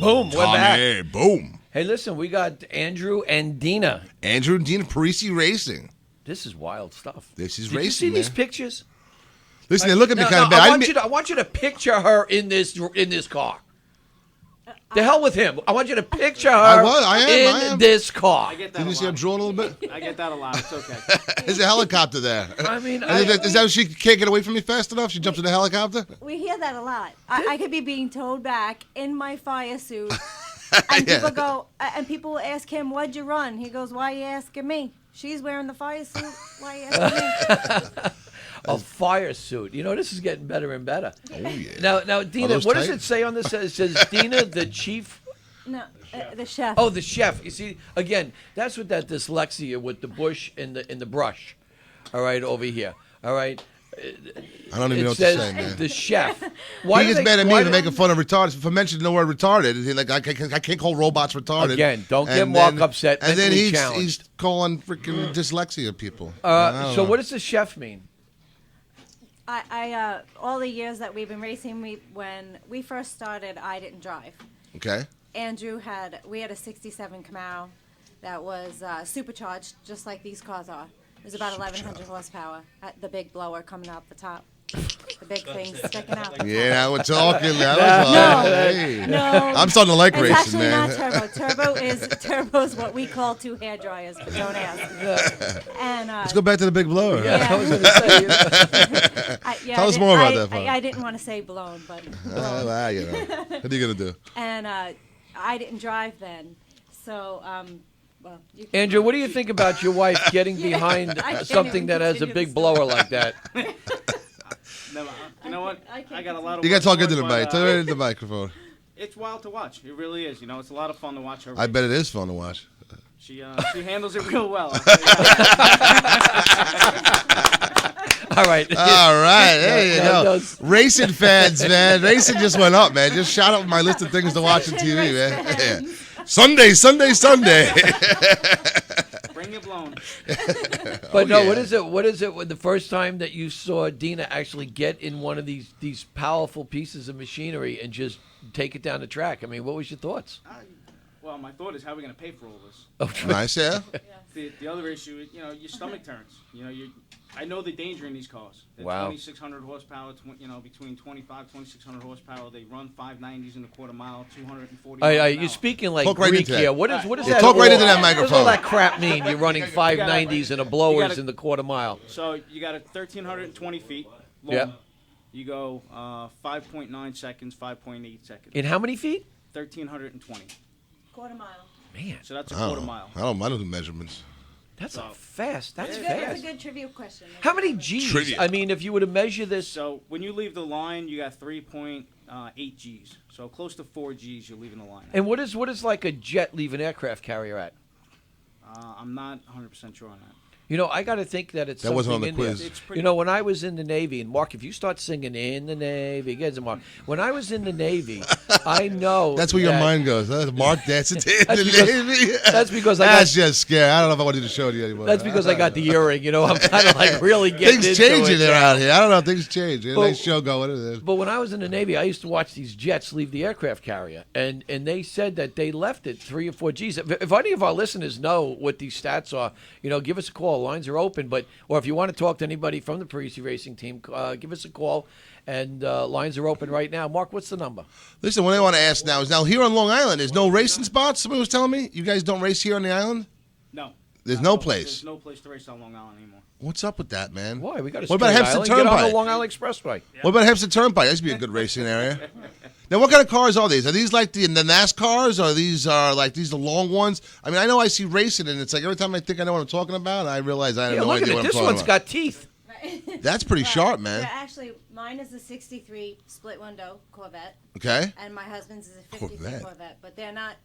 Boom, we're back. Boom. Hey, listen, we got Andrew and Dina. Andrew and Dina, Parise Racing. This is wild stuff. This is Did racing, you see man. these pictures? Listen, they look at me kind of I bad. want you to picture her in this car. The hell with him. I want you to picture her I am. this car. I get that Didn't you see him drooling a little bit? I get that a lot. It's okay. There's a helicopter there. I mean, is that she can't get away from me fast enough? She jumps in the helicopter? We hear that a lot. I could be being towed back in my fire suit, and people go, and people will ask him, "What'd you run?" He goes, "Why are you asking me? She's wearing the fire suit. Why are you asking me?" A fire suit. You know, this is getting better and better. Oh, yeah. Now, Dina, what does it say on this? It says Dina, the chief. No, the chef. Oh, the chef. You see, again, that's what that dyslexia with the bush and the brush. All right, over here. All right. I don't even know what to say, man. The chef. He gets mad at me for making fun of retarded, for mentioning the word retarded. He's like, I can't call robots retarded. Again, don't get Mark upset. And then he's challenged. calling freaking dyslexia people. So what does the chef mean? I all the years that we've been racing, when we first started, I didn't drive. Okay. Andrew we had a 67 Camaro that was supercharged, just like these cars are. It was about 1,100 horsepower. The big blower coming out the top. The big thing sticking out the top. Yeah, we're talking. No. I'm starting to like racing, man. It's actually not turbo. Turbo is what we call two hair dryers, but don't ask. And let's go back to the big blower. Yeah. I was going to say. Tell us more about that, folks. I didn't want to say blown, but blown. What are you going to do? And I didn't drive then, so... Well, Andrew, what do you think about your wife getting behind something that has a big blower like that? You know what? I got a lot of. You got to talk into the mic. Turn it into the microphone. It's wild to watch. It really is. You know, it's a lot of fun to watch her. I bet it is fun to watch. She handles it real well. All right. There you go. Racing fans, man. Racing just went up, man. Just shout out my list of things to watch on TV, man. Yeah. Sunday. Bring it blown. But what is it when the first time that you saw Dina actually get in one of these powerful pieces of machinery and just take it down the track? I mean, what was your thoughts? Well, my thought is, how are we going to pay for all this? Oh, nice, yeah. The other issue is, your stomach turns. I know the danger in these cars. They're wow. 2,600 horsepower, between 2,600 horsepower. They run 590s in a quarter mile, 240 miles an hour. You're speaking like talk right Greek into here. that. What is that? Talk right into that microphone. What does all that crap mean? You're running 590s and a blowers in the quarter mile. So you got 1,320 feet long. Yep. You go 5.9 seconds, 5.8 seconds. In how many feet? 1,320. Quarter mile. Man. So that's a quarter mile. I don't do measurements. That's fast. That's fast. That's a good trivia question. How many G's? Trivia. I mean, if you were to measure this. So when you leave the line, you got 3.8 G's. So close to 4 G's you're leaving the line. And what is like a jet leave an aircraft carrier at? I'm not 100% sure on that. I got to think that it's that wasn't on the in quiz. There. When I was in the Navy, and Mark, if you start singing in the Navy, get Mark. When I was in the Navy, I know that's where your mind goes. Mark dancing in the Navy. That's because that's just scary. I don't know if I want to do the show to you anymore. That's because I got the earring. I'm kind of like really getting things into changing it. around here. I don't know. Things change. Nice show going. It is. But when I was in the Navy, I used to watch these jets leave the aircraft carrier, and they said that they left it 3 or 4 G's. If any of our listeners know what these stats are, give us a call. Lines are open. Or if you want to talk to anybody from the Parise Racing team, give us a call, and lines are open right now. Mark, what's the number? Listen, what I want to ask now is, here on Long Island, there's no racing spots? Somebody was telling me? You guys don't race here on the island? No. There's no place? There's no place to race on Long Island anymore. What's up with that, man? Why? We got What about Hempstead Turnpike? Get on the Long Island Expressway. Yeah. What about Hempstead Turnpike? That used to be a good racing area. Now, what kind of cars are these? Are these like the NASCARs, or these are like the long ones? I mean, I know I see racing, and it's like every time I think I know what I'm talking about, I realize I have no idea what I'm talking about. This one's got teeth. That's pretty sharp, man. Yeah, actually, mine is a 63 split window Corvette. Okay. And my husband's is a 53 Corvette, but they're not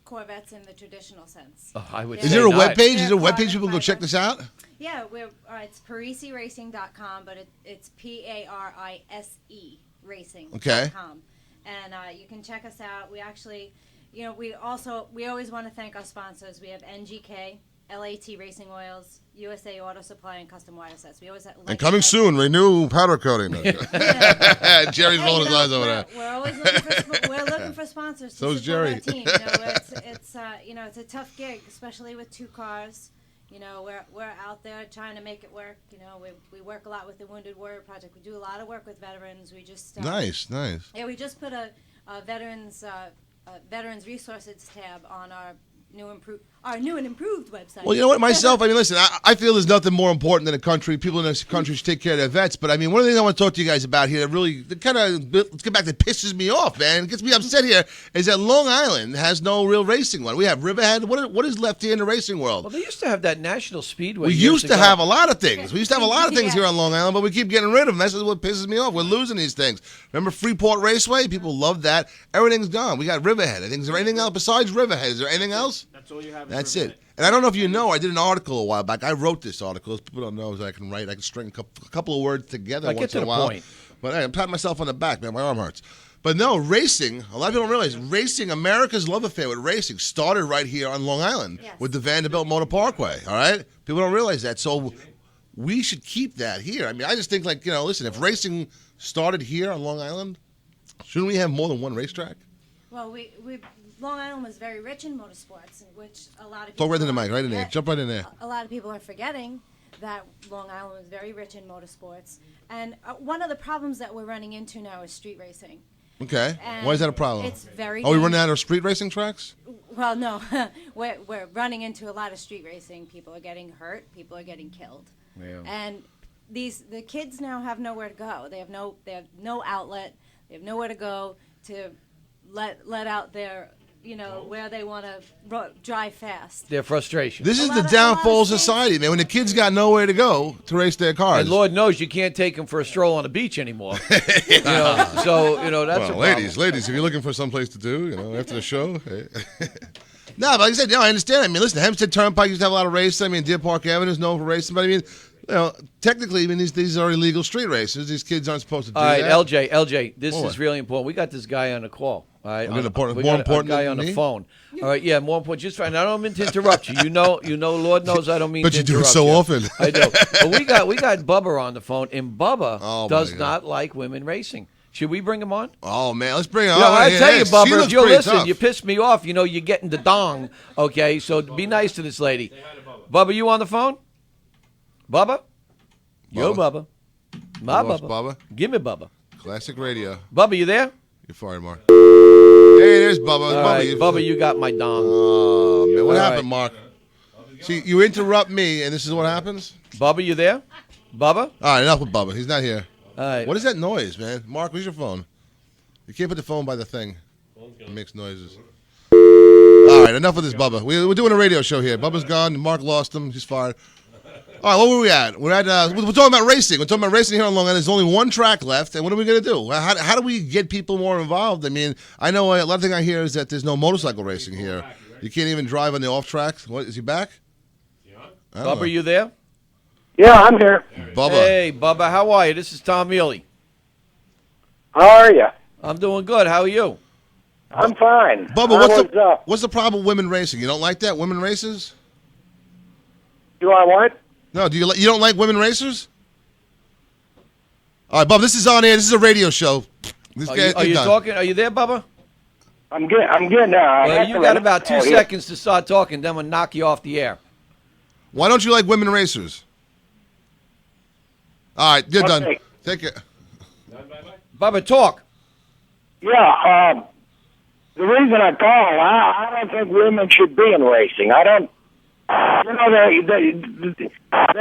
Corvettes in the traditional sense. Oh, I would. Is there a web page? Is there a web page people can go check this out? Yeah, it's pariseracing.com, but it's PARISE racing.com. Okay. And you can check us out. We actually, we always want to thank our sponsors. We have NGK, LAT Racing Oils, USA Auto Supply, and Custom Wire Sets. We always and coming soon, Renew powder coating. Jerry's rolling his eyes over there. We're always looking for sponsors. sponsors to So is support Jerry. our team. It's a tough gig, especially with 2 cars. We're out there trying to make it work. We work a lot with the Wounded Warrior Project. We do a lot of work with veterans. We just Nice. Yeah, we just put a veterans resources tab on our new and improved website. Well, you know what, myself, I mean, listen, I feel there's nothing more important than a country. People in this country should take care of their vets. But, I mean, one of the things I want to talk to you guys about here let's get back that pisses me off, man. It gets me upset here is that Long Island has no real racing one. We have Riverhead. What is left here in the racing world? Well, they used to have that National Speedway. We used to have a lot of things. We used to have a lot of things Yeah. here on Long Island, but we keep getting rid of them. That's just what pisses me off. We're losing these things. Remember Freeport Raceway? People love that. Everything's gone. We got Riverhead. Is there anything else besides Riverhead? Is there anything else? That's all you have. That's it. And I don't know if you know, I did an article a while back. I wrote this article. As people don't know, is I can string a couple of words together Get once to in a the while. point. But hey, I'm patting myself on the back, man. My arm hurts. But no, racing, a lot of people don't realize, racing, America's love affair with racing started right here on Long Island Yes. with the Vanderbilt Motor Parkway, all right? People don't realize that. So we should keep that here. I mean, I just think, listen, if racing started here on Long Island, shouldn't we have more than one racetrack? Well, Long Island was very rich in motorsports, which a lot of people Talk right in the mic, right in there. forget. Jump right in there. A lot of people are forgetting that Long Island was very rich in motorsports. And one of the problems that we're running into now is street racing. Okay. And Why is that a problem? It's very Are we running out of street racing tracks? Well, no. we're running into a lot of street racing. People are getting hurt. People are getting killed. Yeah. And the kids now have nowhere to go. They have no outlet. They have nowhere to go to let out their where they want to drive fast. Their frustration. This is A the lot of downfall of states- society, man. When the kids got nowhere to go to race their cars. And Lord knows you can't take them for a stroll on the beach anymore. So that's a problem. ladies, if you're looking for someplace to do, after the show. Hey. No, but like I said, I understand. I mean, listen, Hempstead Turnpike used to have a lot of racing. I mean, Deer Park Avenue is known for racing. But I mean, technically, these are illegal street races. These kids aren't supposed to do All right, that. LJ, this What? is really important. We got this guy on the call. All right, More important we got than a guy on me? the phone. All right, yeah, more important. Just fine. I don't mean to interrupt you. You know, Lord knows I don't mean But to you do it interrupt so you. often. I do. But we got Bubba on the phone, and Bubba Oh, my does God. not like women racing. Should we bring him on? Oh, man, let's bring it on. You know, I tell you, She Bubba, looks if you're pretty listening, tough. you piss me off. You're getting the dong. Okay, so be nice to this lady. Bubba, you on the phone? Bubba? Yo, Bubba. My Lost Bubba. Bubba. Give me Bubba. Classic radio. Bubba, you there? You're fired, Mark. Hey, there's Bubba. All right, Bubba, you got my dong. Oh, man. What All happened, right. Mark? See, you interrupt me, and this is what happens? Bubba, you there? Bubba? All right, enough with Bubba. He's not here. All right. What is that noise, man? Mark, where's your phone? You can't put the phone by the thing. It makes noises. All right, enough of this, Bubba. We're doing a radio show here. Bubba's gone. Mark lost him. He's fired. All right, what were we at? We're talking about racing. We're talking about racing here on Long Island. There's only one track left, and what are we going to do? How do we get people more involved? I mean, I know a lot of thing I hear is that there's no motorcycle racing here. You can't even drive on the off track. What, is he back? I don't know. Bubba, you there? Yeah, I'm here. Bubba. Hey, Bubba, how are you? This is Tom Ely. How are you? I'm doing good. How are you? I'm fine. Bubba, what's the problem with women racing? You don't like that? Women races? Do I what? No, you don't like women racers? All right, Bubba, this is on air. This is a radio show. Are you talking? Are you there, Bubba? I'm good. Well, you got about 2 seconds to start talking, then we'll knock you off the air. Why don't you like women racers? All right, you're done. Okay. Take it. Bubba, talk. Yeah. The reason I call, I don't think women should be in racing. I don't. They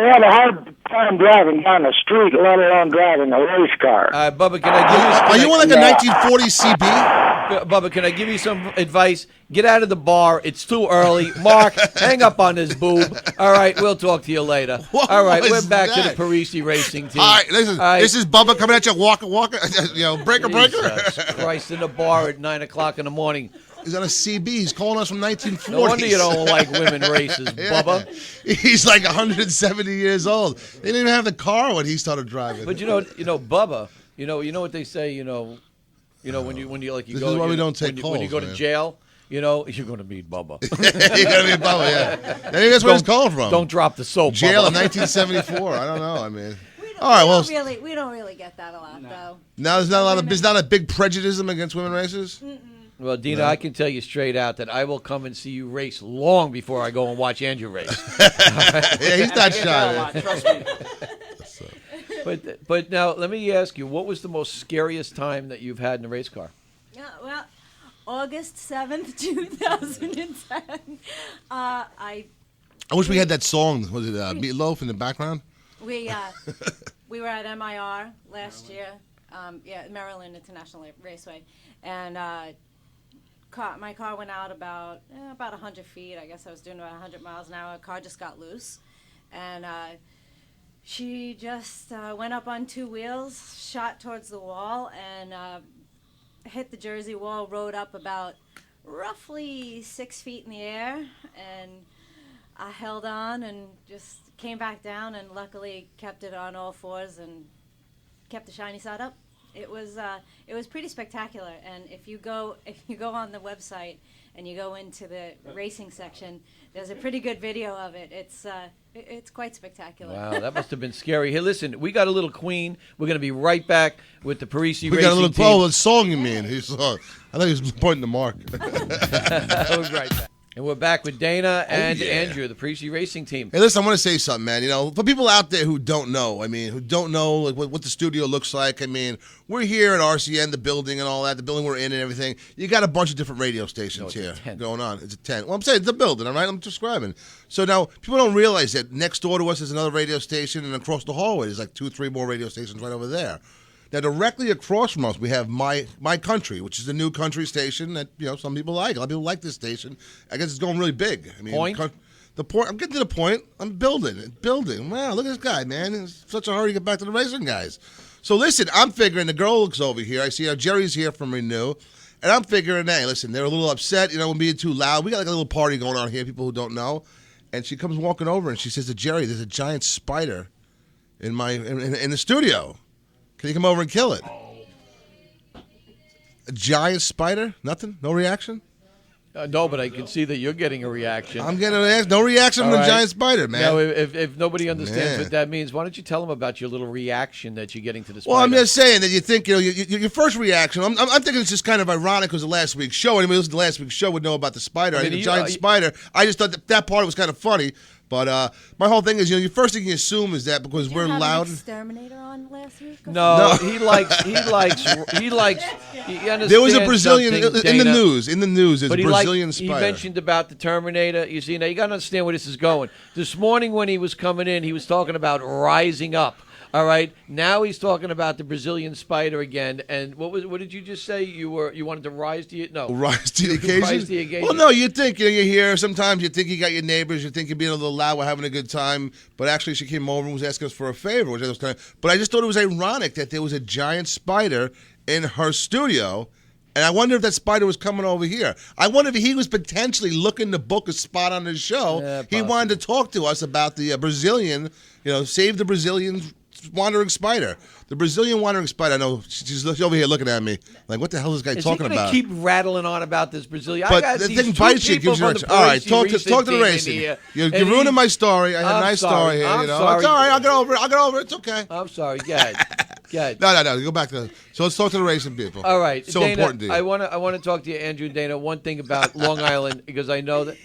have a hard time driving down the street, let alone driving a race car. Bubba, can I give you? Are you on like a 1940 CB? Bubba, can I give you some advice? Get out of the bar. It's too early. Mark, hang up on this boob. All right, we'll talk to you later. What All right, was we're back to that? the Parise racing team. All right, listen. All right. This is Bubba coming at you, walker, breaker. Jesus Christ, in the bar at 9 o'clock in the morning. He's on a CB. He's calling us from 1940s. No wonder you don't like women races, Bubba. He's like 170 years old. They didn't even have the car when he started driving. But you know, Bubba. You know what they say. You know, when you like you This go. is why we don't when take when you calls, go to man. jail. You're going to meet Bubba. You're gonna be a Bubba, yeah. Maybe that's where he's calling from. Don't drop the soap. Jail in Bubba. 1974. I don't know. I mean, All right, we don't really get that a lot, though. now there's not a big prejudice against women racers. Well, Dina, I can tell you straight out that I will come and see you race long before I go and watch Andrew race. Yeah, he's not shy. Trust me. But now, let me ask you, what was the most scariest time that you've had in a race car? Yeah, well, August 7th, 2010. I wish we had that song. Was it Meatloaf in the background? we were at MIR last year. Maryland International Raceway, and my car went out about 100 feet. I guess I was doing about 100 miles an hour. The car just got loose, and she just went up on two wheels, shot towards the wall, and hit the Jersey wall, rode up about roughly 6 feet in the air, and I held on and just came back down, and luckily kept it on all fours and kept the shiny side up. It was pretty spectacular, and if you go on the website and you go into the racing section, there's a pretty good video of it. It's quite spectacular. Wow, that must have been scary. Hey, listen, we got a little Queen. We're going to be right back with the Parise We racing got a little team. the song you mean? I thought he was pointing to Mark. We'll be right back. And we're back with Dana and yeah. Andrew, the Parise racing team. Hey, listen, I want to say something, man. You know, for people out there who don't know, like, what the studio looks like, we're here at RCN, the building and all that, the building we're in and everything. You got a bunch of different radio stations here going on. It's a tent. Well, I'm saying it's a building, all right? I'm describing. So now, people don't realize that next door to us is another radio station, and across the hallway there's like 2 or 3 more radio stations right over there. Now, directly across from us, we have My Country, which is a new country station that, some people like. A lot of people like this station. I guess it's going really big. Point? The point. I'm getting to the point. I'm building. Wow, look at this guy, man. In such a hurry to get back to the racing guys. So, listen, I'm figuring the girl looks over here. I see Jerry's here from Renew. And I'm figuring, hey, listen, they're a little upset, we're being too loud. We got like a little party going on here, people who don't know. And she comes walking over and she says to Jerry, there's a giant spider in the studio. Can you come over and kill it? A giant spider? Nothing? No reaction? No, but I can see that you're getting a reaction. I'm getting no reaction from the giant spider, man. Now, if nobody understands what that means, why don't you tell them about your little reaction that you're getting to the spider? Well, I'm just saying that you think, your first reaction, I'm thinking it's just kind of ironic because of last week's show. Anybody who listened to last week's show would know about the spider. The giant spider. I just thought that part was kind of funny. But my whole thing is, your first thing you assume is that because we're loud. An exterminator on last week? No, he likes. He There was a Brazilian in the Dana, news. In the news, there's a Brazilian spider. He mentioned about the Terminator. You see, now you got to understand where this is going. This morning when he was coming in, he was talking about rising up. All right. Now he's talking about the Brazilian spider again. And what did you just say? You wanted to rise to it? No. Rise to the occasion? Rise to the occasion. Well, no, you think you're here. Sometimes you think you got your neighbors. You think you're being a little loud. We're having a good time. But actually, she came over and was asking us for a favor. Which I was but I just thought it was ironic that there was a giant spider in her studio. And I wonder if that spider was coming over here. I wonder if he was potentially looking to book a spot on his show. Yeah, he wanted to talk to us about the Brazilian, save the Brazilian wandering spider. The Brazilian wandering spider. I know she's over here looking at me like, what the hell is this guy talking about? Is he going to keep rattling on about this Brazilian? But the thing bites you, gives you direction. All right, talk to the racing. You're ruining my story. I had a nice story here. I'm sorry. It's all right. I'll get over it. It's okay. I'm sorry. Go ahead. No. Go back to. So let's talk to the racing people. All right, So Dana, important to you. I want to talk to you, Andrew and Dana. One thing about Long Island, because I know that.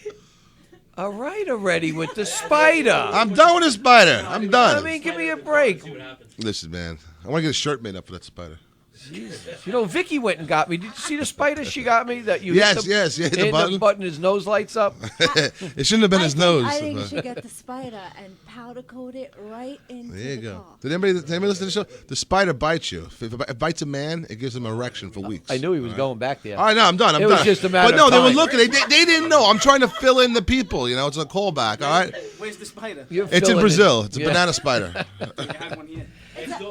All right, already with the spider. I'm done with the spider. I'm done. I mean, give me a break. Listen, man. I want to get a shirt made up for that spider. Jesus. Vicky went and got me. Did you see the spider she got me? That you Yes. You hit the button. His nose lights up. It shouldn't have been his nose. I think you should get the spider and powder coat it right into There you the go. car. Did anybody listen to the show? The spider bites you. If it bites a man, it gives him an erection for weeks. I knew he was going back there. All right, no, I'm done. It was just a matter But no, of they were time. looking. They didn't know. I'm trying to fill in the people. It's a callback. All right. Where's the spider? You're It's in filling Brazil. it. It's a Yeah. banana spider. You had one here.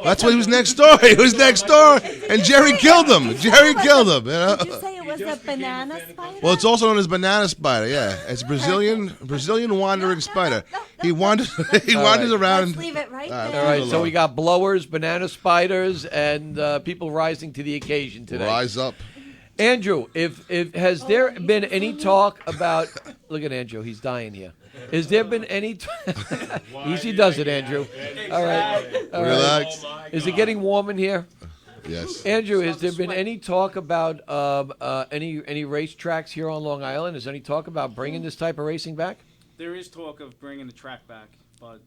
That's what he was next door. He was next door, and Jerry killed him. Jerry killed him. Did you say it was a banana spider? Well, it's also known as banana spider. Yeah, it's Brazilian wandering spider. He wanders. He wanders around. Let's leave it right there. All right, so we got blowers, banana spiders, and people rising to the occasion today. Rise up. Andrew, if has there been any talk about? Look at Andrew, he's dying here. Has there been any? Easy does it, Andrew. All right. Relax. Is it getting warm in here? Yes. Andrew, has there been any talk about any race tracks here on Long Island? Is there any talk about bringing this type of racing back? There is talk of bringing the track back, but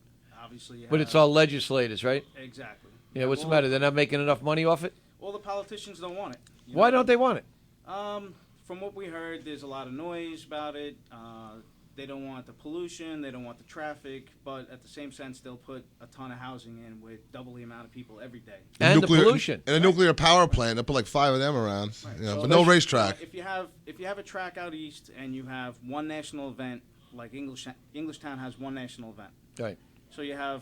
obviously. But it's all legislators, right? Exactly. Yeah, what's the matter? They're not making enough money off it? All the politicians don't want it. Why don't they want it? From what we heard, there's a lot of noise about it. They don't want the pollution. They don't want the traffic. But at the same sense, they'll put a ton of housing in with double the amount of people every day. And the pollution. And a nuclear power plant. They'll put like 5 of them around. Right. You know, So but no racetrack. If you have a track out east and you have one national event, like Englishtown has one national event. Right. So you have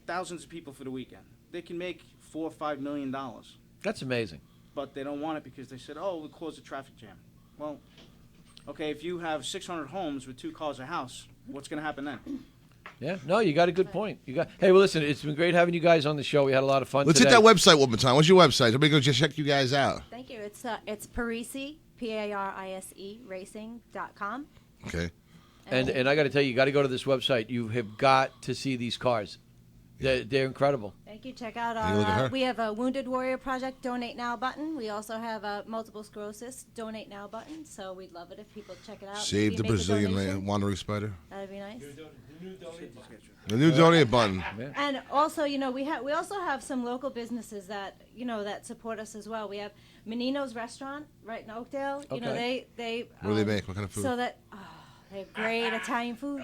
thousands of people for the weekend. They can make $4 or $5 million. That's amazing. But they don't want it because they said, "Oh, we'll cause a traffic jam." Well, okay, if you have 600 homes with 2 cars a house, what's going to happen then? Yeah, no, you got a good point. Hey, well, listen, it's been great having you guys on the show. We had a lot of fun Let's today. hit that website one more time. What's your website? Everybody go just check you guys out. Thank you. It's Parise, Parise, racing.com. Okay. And I got to tell you, you got to go to this website. You have got to see these cars. They're incredible. Thank you. Check out look at her. our. We have a Wounded Warrior Project Donate Now button. We also have a multiple sclerosis Donate Now button. So we'd love it if people check it out. Save Maybe the make a Brazilian donation. wandering spider. That'd be nice. The new donate button. And also, we also have some local businesses that that support us as well. We have Menino's Restaurant right in Oakdale. Okay. They What do they make? What kind of food? So that they have great Italian food.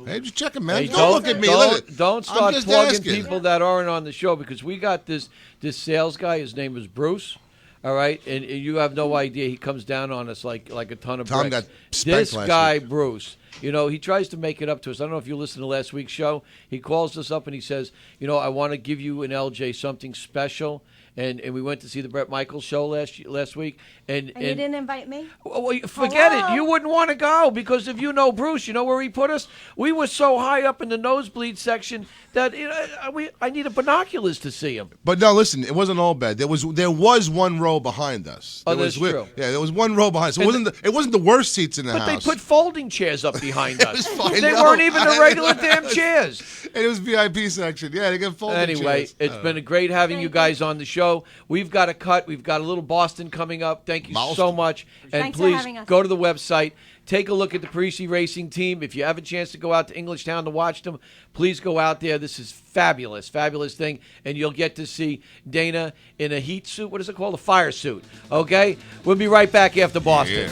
Hey, just check it, man. Hey, don't look at me. Don't I'm start just plugging asking. people that aren't on the show because we got this sales guy. His name is Bruce. All right, and you have no idea. He comes down on us like a ton of Tom bricks. got spanked This last guy, week. Bruce, he tries to make it up to us. I don't know if you listened to last week's show. He calls us up and he says, I want to give you and LJ something special. And we went to see the Bret Michaels show last week. And you didn't invite me? Well, forget Hello? it. You wouldn't want to go because if you know Bruce, you know where he put us? We were so high up in the nosebleed section that I needed binoculars to see him. But no, listen, it wasn't all bad. There was one row behind us. Oh, There that's was, true. Yeah, there was one row behind us. So it wasn't the worst seats in the But house. they put folding chairs up behind us. was fine, They no. weren't even the regular damn chairs. And it was VIP section. Yeah, they got folding Anyway, chairs. it's been great having you guys on the show. We've got a cut. We've got a little Boston coming up. Thank you so Boston. much. And Thanks for please having us. go to the website. Take a look at the Parise Racing team. If you have a chance to go out to Englishtown to watch them, please go out there. This is fabulous thing. And you'll get to see Dana in a heat suit. What is it called? A fire suit. Okay? We'll be right back after Boston. Yeah.